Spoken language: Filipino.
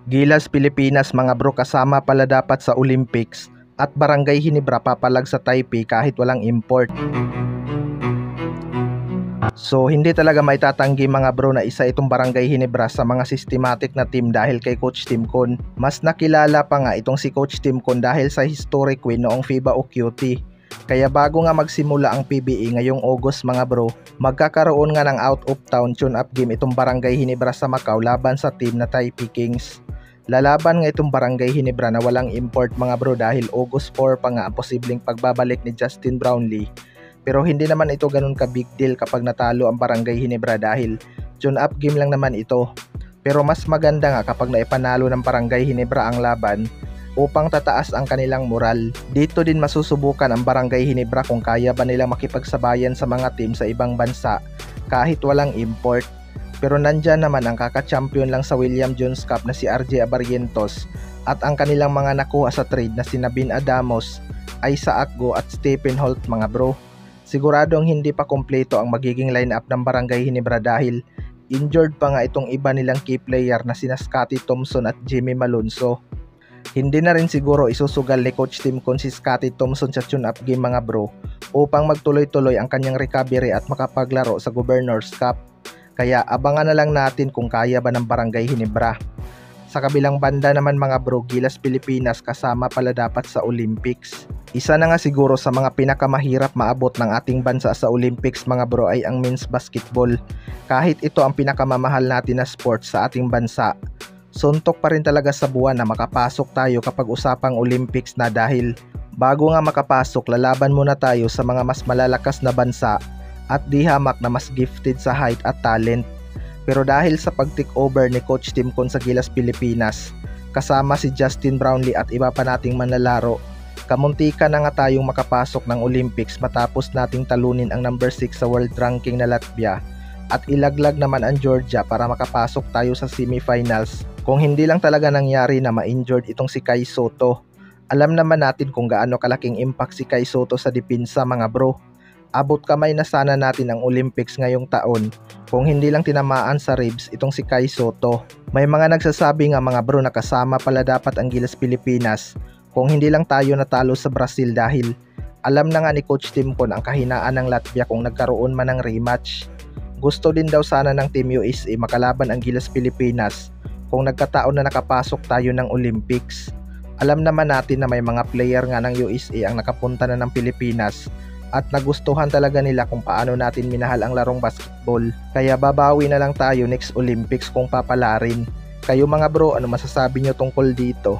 Gilas Pilipinas mga bro, kasama pala dapat sa Olympics at Barangay Ginebra papalag sa Taipei kahit walang import. So hindi talaga maitatanggi mga bro na isa itong Barangay Ginebra sa mga systematic na team dahil kay Coach Tim Con. Mas nakilala pa nga itong si Coach Tim Con dahil sa historic win noong FIBA o QT. Kaya bago nga magsimula ang PBA ngayong August mga bro, magkakaroon nga ng out of town tune-up game itong Barangay Ginebra sa Macau laban sa team na Taipei Kings. Lalaban nga itong Barangay Ginebra na walang import mga bro dahil August 4 pa nga ang posibleng pagbabalik ni Justin Brownlee. Pero hindi naman ito ganun ka big deal kapag natalo ang Barangay Ginebra dahil tune-up game lang naman ito. Pero mas maganda nga kapag naipanalo ng Barangay Ginebra ang laban upang tataas ang kanilang moral. Dito din masusubukan ang Barangay Ginebra kung kaya ba nilang makipagsabayan sa mga team sa ibang bansa kahit walang import. Pero nandyan naman ang kaka-champion lang sa William Jones Cup na si RJ Abarrientos at ang kanilang mga nakuha sa trade na si Nabin Adamos, Isaac Go at Stephen Holt mga bro. Siguradong hindi pa kompleto ang magiging lineup ng Barangay Ginebra dahil injured pa nga itong iba nilang key player na sina Scotty Thompson at Jimmy Malonzo. Hindi na rin siguro isusugal ni Coach Tim Con si Scotty Thompson sa tune-up game mga bro upang magtuloy-tuloy ang kanyang recovery at makapaglaro sa Governors Cup. Kaya abangan na lang natin kung kaya ba ng Barangay Ginebra. Sa kabilang banda naman mga bro, Gilas Pilipinas kasama pala dapat sa Olympics. Isa na nga siguro sa mga pinakamahirap maabot ng ating bansa sa Olympics mga bro ay ang men's basketball. Kahit ito ang pinakamamahal natin na sport sa ating bansa, suntok pa rin talaga sa buwan na makapasok tayo kapag usapang Olympics na dahil bago nga makapasok lalaban muna tayo sa mga mas malalakas na bansa at di hamak na mas gifted sa height at talent. Pero dahil sa pag-take over ni Coach Tim Con sa Gilas Pilipinas, kasama si Justin Brownlee at iba pa nating manlalaro, kamuntika na nga tayong makapasok ng Olympics matapos nating talunin ang number 6 sa world ranking na Latvia at ilaglag naman ang Georgia para makapasok tayo sa semifinals. Kung hindi lang talaga nangyari na ma-injured itong si Kai Sotto. Alam naman natin kung gaano kalaking impact si Kai Sotto sa depensa mga bro. Abot kamay na sana natin ang Olympics ngayong taon kung hindi lang tinamaan sa ribs itong si Kai Sotto. May mga nagsasabi nga mga bro na kasama pala dapat ang Gilas Pilipinas kung hindi lang tayo natalo sa Brazil dahil alam na nga ni Coach Tim Con ang kahinaan ng Latvia kung nagkaroon man ng rematch. Gusto din daw sana ng Team USA makalaban ang Gilas Pilipinas kung nagkataon na nakapasok tayo ng Olympics. Alam naman natin na may mga player nga ng USA ang nakapunta na ng Pilipinas at nagustuhan talaga nila kung paano natin minahal ang larong basketball. Kaya babawi na lang tayo next Olympics kung papalarin. Kayo mga bro, ano masasabi nyo tungkol dito?